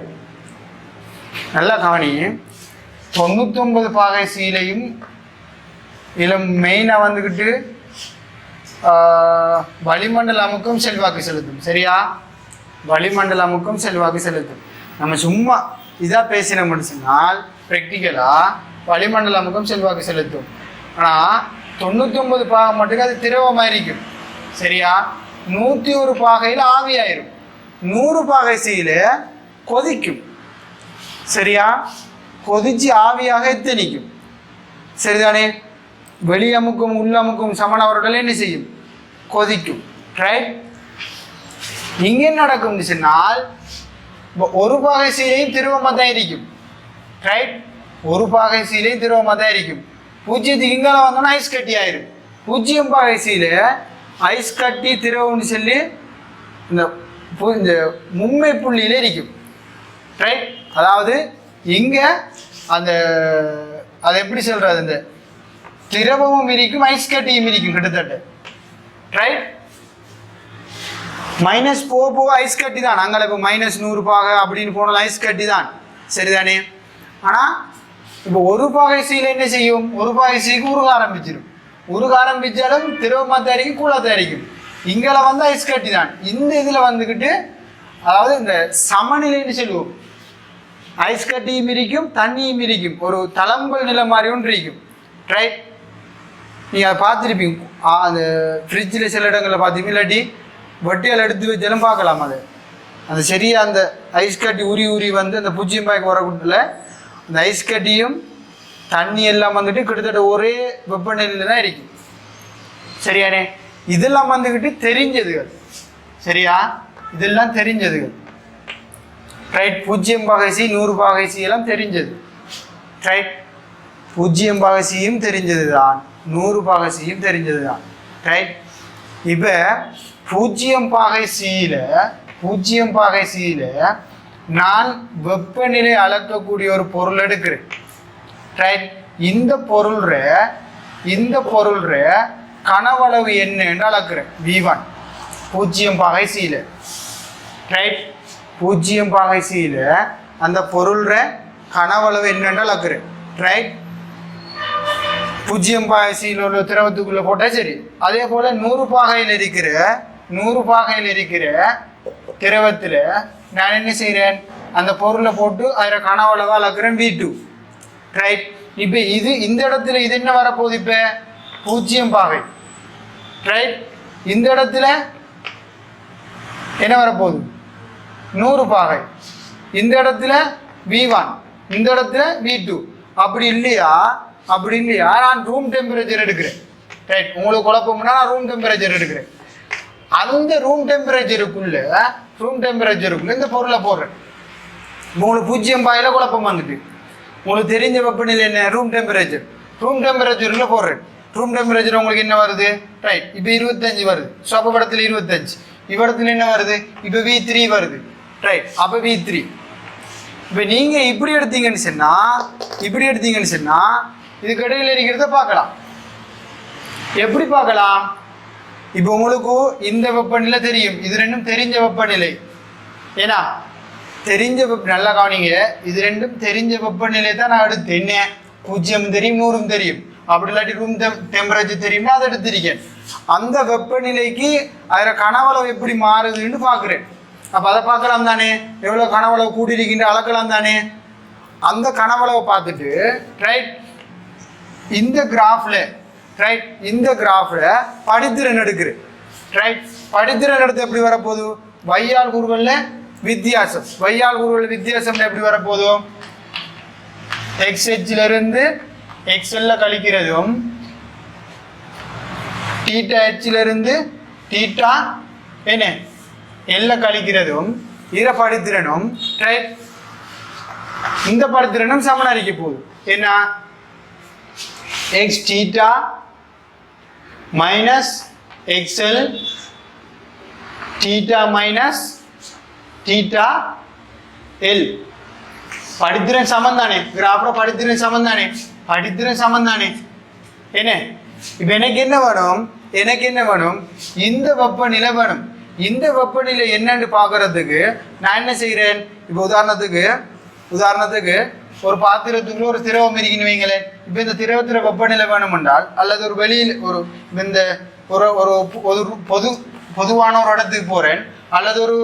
நல்லா கவனி 99 பாகை சீலையும் இதில் மெயினாக வந்துக்கிட்டு வளிமண்டல அமுக்கம் செல்வாக்கு செலுத்தும் சரியா வளிமண்டல அமுக்கம் செல்வாக்கு செலுத்தும் நம்ம சும்மா இதாக பேசினோம்னு சொன்னால் ப்ராக்டிக்கலாக வளிமண்டல அமுக்கம் செல்வாக்கு செலுத்தும் ஆனால் 99 பாகை மட்டும் அது திரவமாக இருக்கும் சரியா 101 பாகையில் ஆவியாயிரும் 100 பாகை சீல கொதிக்கும் சரியா கொதிச்சு ஆவியாக எத்தனிக்கும் சரிதானே வெளி அமுக்கும் உள் அமுக்கும் சமணவர்கள் என்ன செய்யும் கொதிக்கும் ரைட் இங்கே என்ன நடக்கும்னு சொன்னால் ஒரு பாகை சீலையும் திரவமாக தான் இருக்கும் ரைட் ஒரு பாகை சீலையும் திரவமாக தான் இருக்கும் பூஜ்ஜியத்துக்கு இங்கே வந்தோன்னா ஐஸ் கட்டி ஆயிரும் 0 பாகை சீலை ஐஸ் கட்டி திரவம்னு சொல்லி இந்த மும்மை புள்ளியில இருக்கும் ரைட் அதாவது இங்கே அந்த அதை எப்படி சொல்கிறது இந்த திரவமும் இருக்கும் ஐஸ் கட்டியும் இருக்கும் கிட்டத்தட்ட ரைட் மைனஸ் போக ஐஸ் கட்டி தான் நாங்கள் இப்போ -100 பாகை அப்படின்னு போனாலும் ஐஸ் கட்டி தான் சரிதானே ஆனால் இப்போ ஒரு பாகை சீல என்ன செய்யும் ஒரு பாகை சீக்கு உருக ஆரம்பிச்சிடும் உருக ஆரம்பித்தாலும் திரவமாக தயாரிக்கும் கூழாக தயாரிக்கும் இங்கே வந்து ஐஸ் கட்டி தான் இந்த இதில் வந்துக்கிட்டு அதாவது இந்த சமநிலைன்னு சொல்லுவோம் ஐஸ் கட்டியும் இருக்கும் தண்ணியும் இருக்கும் ஒரு தளம்பல் நிலை மாதிரி ஒன்று இருக்கும் ரைட் நீங்கள் அதை பார்த்துருப்பீங்க அந்த ஃப்ரிட்ஜில் சில இடங்களில் பார்த்தீங்க இல்லாட்டி வட்டியால் எடுத்து வச்சாலும் பார்க்கலாம் அது அந்த சரியாக அந்த ஐஸ் கட்டி உரி வந்து அந்த 0 பாய்க்கு வரக்கூடல அந்த ஐஸ் கட்டியும் தண்ணி எல்லாம் வந்துட்டு கிட்டத்தட்ட ஒரே வெப்பநிலையில் தான் இருக்கும் சரியானே இதெல்லாம் வந்துக்கிட்டு தெரிஞ்சதுகள் சரியா இதெல்லாம் தெரிஞ்சதுகள் ரைட் 0 பாகை சி 100 பாகை சி எல்லாம் தெரிஞ்சது ரைட் 0 பாகை சியும் தெரிஞ்சது தான் 100 பாகை சியும் தெரிஞ்சது தான் ரைட் இப்போ 0 பாகை சியில் நான் வெப்பநிலை அளக்கக்கூடிய ஒரு பொருள் எடுக்கிறேன் ரைட் இந்த பொருள்ற கனவளவு என்ன என்று அளக்கிறேன் V1 0 பாகை சியில் ரைட் 0 பாகை சியில் அந்த பொருள்ற கனவளவு என்னென்று அளக்குறேன். ரைட், 0 பாகை சீல உள்ள திரவத்துக்குள்ள போட்டா சரி. அதே போல 100 பாகையில் இருக்கிற திரவத்தில் நான் என்ன செய்கிறேன், அந்த பொருளை போட்டு அதில் கனவளவு அளக்குறேன் V2. ரைட், இப்போ இது இந்த இடத்துல இது என்ன வரப்போகுது, இப்போ 0 பாகை. ரைட், இந்த இடத்துல என்ன வரப்போகுது 100 பாகை. இந்த இடத்துல V1, இந்த இடத்துல V2. அப்படி இல்லையா நான் ரூம் டெம்பரேச்சர் எடுக்கிறேன். ரைட், உங்களுக்கு குழப்பம்னா நான் ரூம் டெம்பரேச்சர் எடுக்கிறேன். அந்த ரூம் டெம்பரேச்சருக்குள்ள இந்த பொருளை போடுறேன். உங்களுக்கு 0 பாகையில குழப்பம் வந்துட்டு உங்களுக்கு தெரிஞ்ச வெப்பநிலை என்ன, ரூம் டெம்பரேச்சர்ல போடுறேன். ரூம் டெம்பரேச்சர் உங்களுக்கு என்ன வருது, ரைட், இப்போ 25 வருது. ஸோ அப்போ படத்தில் 25, இவ்விடத்துல என்ன வருது, இப்போ V3 வருது. ரைட், அப்போ V3. இப்போ நீங்கள் இப்படி எடுத்தீங்கன்னு சொன்னால் இதுக்கு இடையில இருக்கிறத பார்க்கலாம். எப்படி பார்க்கலாம், இப்போ உங்களுக்கு இந்த வெப்பநிலை தெரியும், இது ரெண்டும் தெரிஞ்ச வெப்பநிலை. ஏன்னா தெரிஞ்ச நல்லா கவனிங்க, இது ரெண்டும் தெரிஞ்ச வெப்பநிலை தான் நான் எடுத்து என்ன 0 தெரியும் 100 தெரியும். அப்படி இல்லாட்டி ரூம் டெம்பரேச்சர் தெரியும்னா அதை எடுத்திருக்கேன். அந்த வெப்பநிலைக்கு அதில் கனவளவு எப்படி மாறுதுன்னு பார்க்குறேன். அப்போ அதை பார்க்கலாம் தானே, எவ்வளோ கனவளவு கூட்டியிருக்கின்ற அளக்கலாம் தானே. அந்த கனவளவை பார்த்துட்டு ரைட் இந்த கிராஃபில் படித்திறன் எடுக்கிறேன். ரைட், படித்திறன் எடுத்து எப்படி வரப்போகுது, வையால் கூறுகளில் வித்தியாசம். எப்படி வரப்போகுது, XHலிருந்து XL கழிக்கிறதும் θHலிருந்து θ என்ன L கழிக்கிறதும் இத படித்திறனும். ரைட், இந்த படித்திறனும் சமனறிக்க போகுது. என்ன, xθ minus XL θ minus θL. படித்திறன் சமம் தானே, கிராஃப்ல படித்திறன் சமம் தானே. என்ன, இப்போ எனக்கு என்ன வேணும், இந்த வெப்பநிலை வேணும். இந்த வெப்பநிலை என்னன்னு பார்க்கறதுக்கு நான் என்ன செய்கிறேன், இப்போ உதாரணத்துக்கு ஒரு பாத்திரத்துக்குள்ள ஒரு திரவம் இருக்குன்னு வைங்களேன். இப்போ இந்த திரவத்தில் வெப்பநிலை வேணும் என்றால், அல்லது ஒரு வெளியில் இந்த பொதுவான ஒரு இடத்துக்கு போகிறேன், அல்லது ஒரு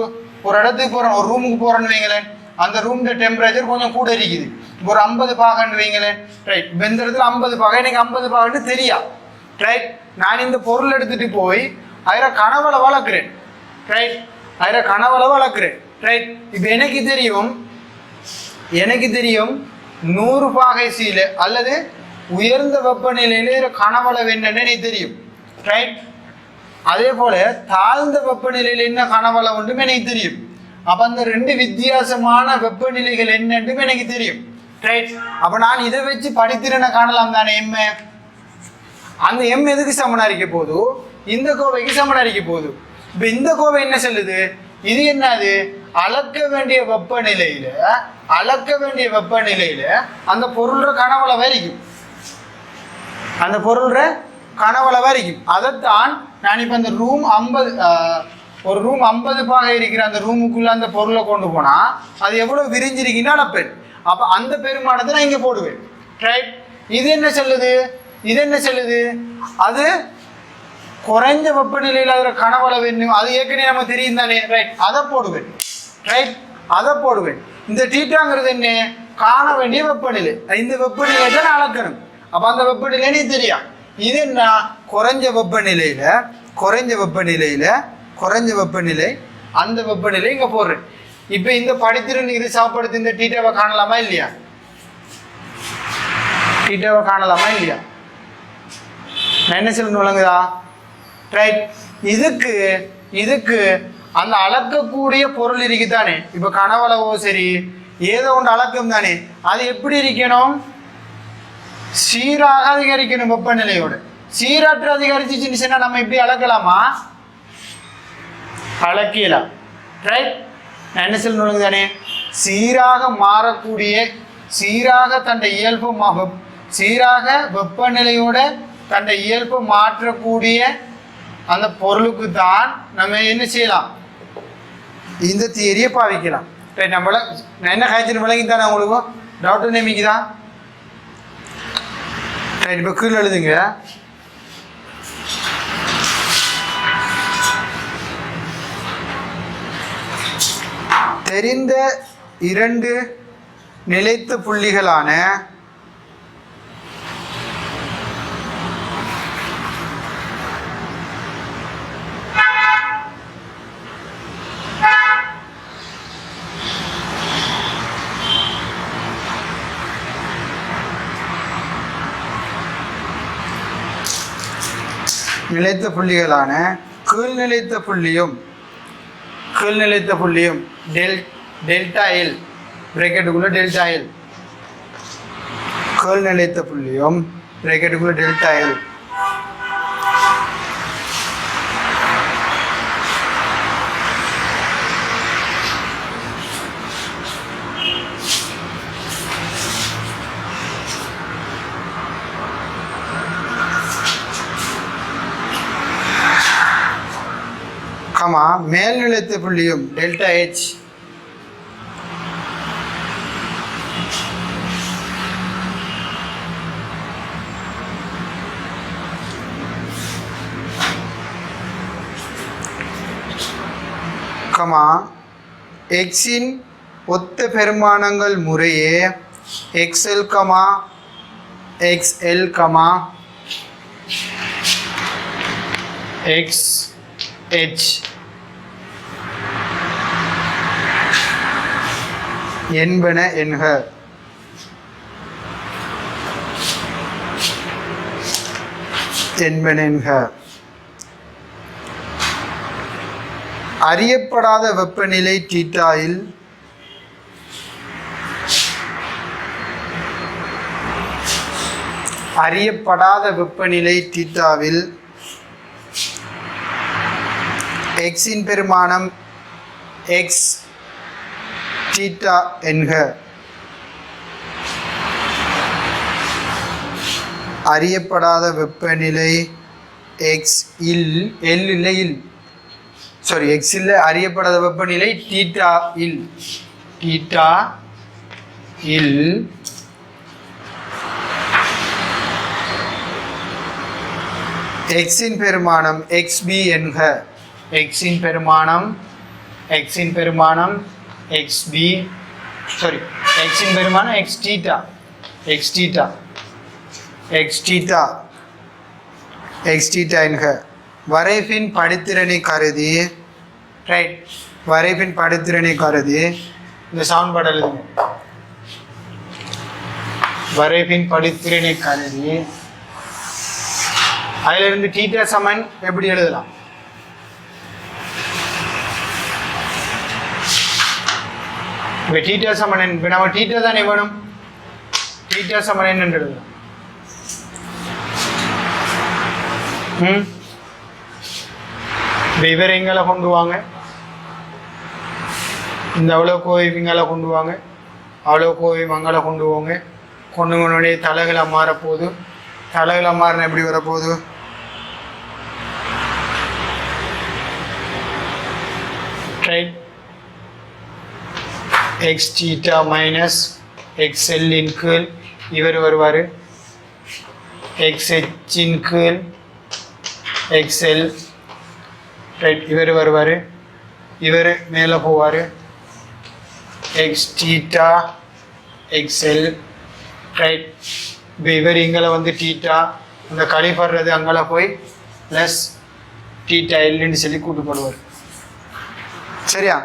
இடத்துக்கு போகிறேன், ஒரு ரூமுக்கு போகிறேன்னு வைங்களேன். அந்த ரூம்ல டெம்பரேச்சர் கொஞ்சம் கூட இருக்குது, ஒரு 50 பாகன்னு வைங்களேன். ரைட், இந்த இடத்துல 50 பாகை, எனக்கு 50 பாகன்னு தெரியா. ரைட், நான் இந்த பொருள் எடுத்துட்டு போய் அதில் கனவளவு அளக்கிறேன். ரைட், இப்போ எனக்கு தெரியும் 100 பாகை சீல அல்லது உயர்ந்த வெப்பநிலையில கனவளவு என்னன்னு எனக்கு தெரியும். ரைட், அதே போல தாழ்ந்த வெப்பநிலையில் என்ன கனவளவு ஒன்றும் எனக்கு தெரியும். அப்போ அந்த 2 வித்தியாசமான வெப்பநிலைகள் என்னன்னு எனக்கு தெரியும். ரைட், அப்போ நான் இதை வச்சு படித்திறனை காணலாம் தானே. அந்த M எதுக்கு சமனறிக்க போகுது, இந்த கோவைக்கு சமனறிக்க போகுது. இப்போ இந்த கோவை என்ன சொல்லுது, இது என்னது, அளக்க வேண்டிய வெப்பநிலையில அந்த பொருள்ற கனவளவு வரைக்கும். அதைத்தான் நான் இப்போ அந்த ரூம் 50 பாகை இருக்கிற அந்த ரூமுக்குள்ள அந்த பொருளை கொண்டு போனா அது எவ்வளவு விரிஞ்சிருக்குன்னு அளப்பேன். அப்ப அந்த பெருமானத்தை நான் இங்க போடுவேன். ரைட், இது என்ன சொல்லுது, அது குறைஞ்ச வெப்பநிலையில் அதில் கனவளவு என்ன, அது ஏற்கனவே நமக்கு தெரியும் தானே. ரைட், அதை போடுவேன். இந்த தீட்டாங்கிறது என்ன, காண வேண்டிய வெப்பநிலை. இந்த வெப்பநிலையை தான் நான் அளக்கணும். அப்ப அந்த வெப்பநிலை எனக்கு தெரியும். இது என்ன, குறைஞ்ச வெப்பநிலை, அந்த வெப்பநிலை இங்க போடுறேன். இப்ப இந்த படித்திறன் இது சாப்பிடுறது இந்த தீட்டாவை காணலாமா இல்லையா, நான் என்ன சொல்லணும் விளங்குதா. ரைட், இதுக்கு அந்த அளக்கக்கூடிய பொருள் இருக்குதானே. இப்ப கனவளவோ சரி ஏதோ ஒன்று அளக்கம் தானே, அது எப்படி இருக்கணும், சீராக அதிகரிக்கணும். வெப்பநிலையோடு சீராற்று அதிகரிச்சுன்னா நம்ம இப்படி அளக்கலாமா, அளக்கலாம். ரைட், நான் என்ன சொல்லணும் தானே, சீராக மாறக்கூடிய, சீராக வெப்பநிலையோட தன்னை இயல்பு மாற்றக்கூடிய அந்த பொருளுக்கு தான் நம்ம என்ன செய்யலாம், இந்த தியரியை பாவிக்கலாம். ரைட், நான் என்ன காய்ச்சல் விளங்கி தானே உங்களுக்கு. டவுட் நேமிக்குதா? ரைட், இப்போ கீழே எழுதுங்க. தெரிந்த இரண்டு நிலைத்த புள்ளிகளான நிலைத்த புள்ளிகளான கீழ்நிலைத்த புள்ளியும் டெல்டா எல் பிரேக்கெட்டுக்குள்ள டெல்டா எல், கீழ்நிலைத்த புள்ளியும் பிரேக்கெட்டுக்குள்ள டெல்டா எல் கமா மேல்நிலைத்த புள்ளியும் டெல்டா ஹெச் கமா எக்ஸின் ஒத்த பெருமானங்கள் முறையே XL comma XL comma X H என்பன என்க. அறியப்படாத வெப்பநிலை தீட்டாவில் எக்ஸின் பெருமானம் எக்ஸ் தீட்டா என்க. அறியப்படாத வெப்பநிலை எக்ஸ் இல் எல் இல்லை இல் சாரி எக்ஸ் இல்லை அறியப்படாத வெப்பநிலை தீட்டா இல் எக்ஸின் பெருமானம் எக்ஸ்பி என்க. எக்ஸின் பெருமானம் எக்ஸ்பி சாரி எக்ஸின் பெருமானம் எக்ஸ்டீட்டா என்க. வரைபின் படித்திறனை கருதி ரைட், வரைபின் படித்திறனை கருதி இந்த சவுண்ட்பாடு எழுதுங்க. வரைபின் படித்திறனை கருதி அதிலிருந்து தீட்டா சமன் எப்படி எழுதலாம்? இப்போ தீட்டா சமன் இப்போ நம்ம தீட்டா தானே வேணும், தீட்டா சமன் என்னன்னு எழுதலாம். இவர் எங்களை கொண்டு வாங்க, இந்த அவ்வளோ கோவில் இங்களை கொண்டு வாங்க, அவ்வளோ கோவில் மங்களை கொண்டு போங்க, கொண்டு போனோடனே தலைகளை மாறப்போகுது. தலைகளை மாறின எப்படி வரப்போகுது? Right, x theta minus XL இன் கீழ் இவர் வருவார், எக்ஸ்ஹெச் இன் கீழ் எக்ஸ்எல் ரைட் இவர் வருவார், இவர் மேலே போவார், எக்ஸ் தீட்டா எக்ஸ்எல் ரைட். இப்போ இவர் இங்கே வந்து தீட்டா அந்த கழிப்படுறது அங்கே போய் ப்ளஸ் தீட்டா எல்லுன்னு சொல்லி கூட்டு போடுவார். சரியா?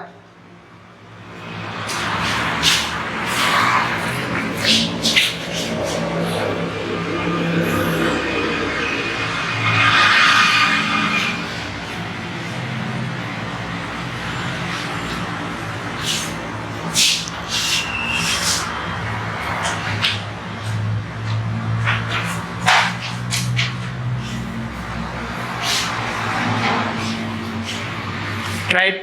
right?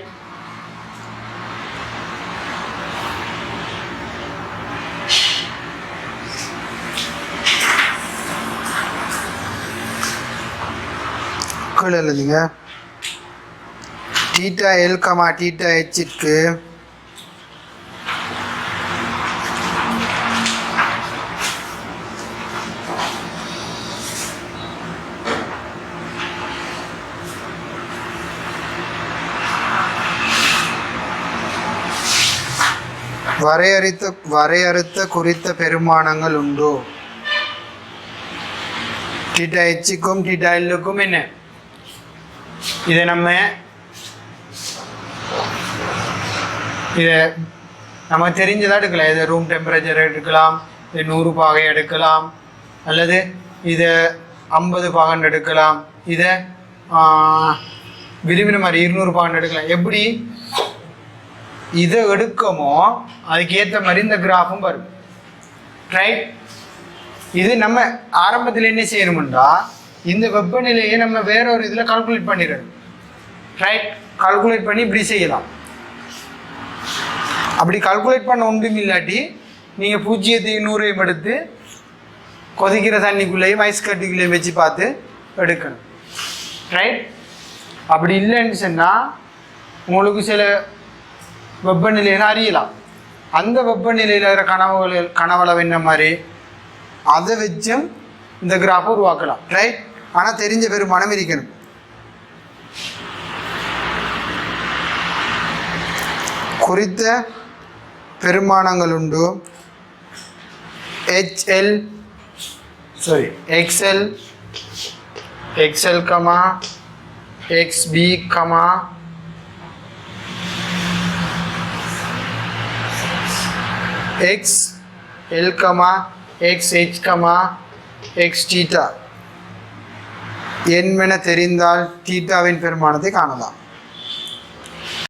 எழுதுங்க தீட்டா எல் கமா தீட்டா ஹெச்சிற்கு வரையறுத்த குறித்த பெருமானங்கள் உண்டோ? தீட்டா ஹெச்சுக்கும் தீட்டா எல்லுக்கும் என்ன? இதை நமக்கு தெரிஞ்சதாக எடுக்கலாம். இதை ரூம் டெம்பரேச்சர் எடுக்கலாம், இது 100 பாகை எடுக்கலாம், அல்லது இதை 50 பாகன் எடுக்கலாம், இதை விரும்பின மாதிரி 200 பாகன் எடுக்கலாம். எப்படி இதை எடுக்கமோ அதுக்கு ஏற்ற மாதிரி இந்த கிராஃபும் வரும். ரைட். இது நம்ம ஆரம்பத்தில் என்ன செய்யணும்டா, இந்த வெப்பநிலையை நம்ம வேற ஒரு இதில் கால்குலேட் பண்ணிடணும். ரைட். கால்குலேட் பண்ணி இப்படி செய்யலாம். அப்படி கால்குலேட் பண்ண ஒன்றும் இல்லாட்டி நீங்கள் 0 100 எடுத்து கொதிக்கிற தண்ணிக்குள்ளேயும் ஐஸ் கட்டிக்குள்ளேயும் வச்சு பார்த்து எடுக்கணும். ரைட். அப்படி இல்லைன்னு சொன்னால் உங்களுக்கு சில வெப்பநிலையில் அறியலாம். அந்த வெப்பநிலையில் இருக்கிற கனவளவு என்ன மாதிரி அதை வச்சும் இந்த கிராஃபை உருவாக்கலாம். ரைட். ஆனால் தெரிஞ்ச பெருமானம் இருக்கணும். குறித்த பெருமானங்கள் உண்டு. XL, XB, XL, XH, X θ என்பன தெரிந்தால் தீட்டாவின் பெருமானத்தை காணலாம்.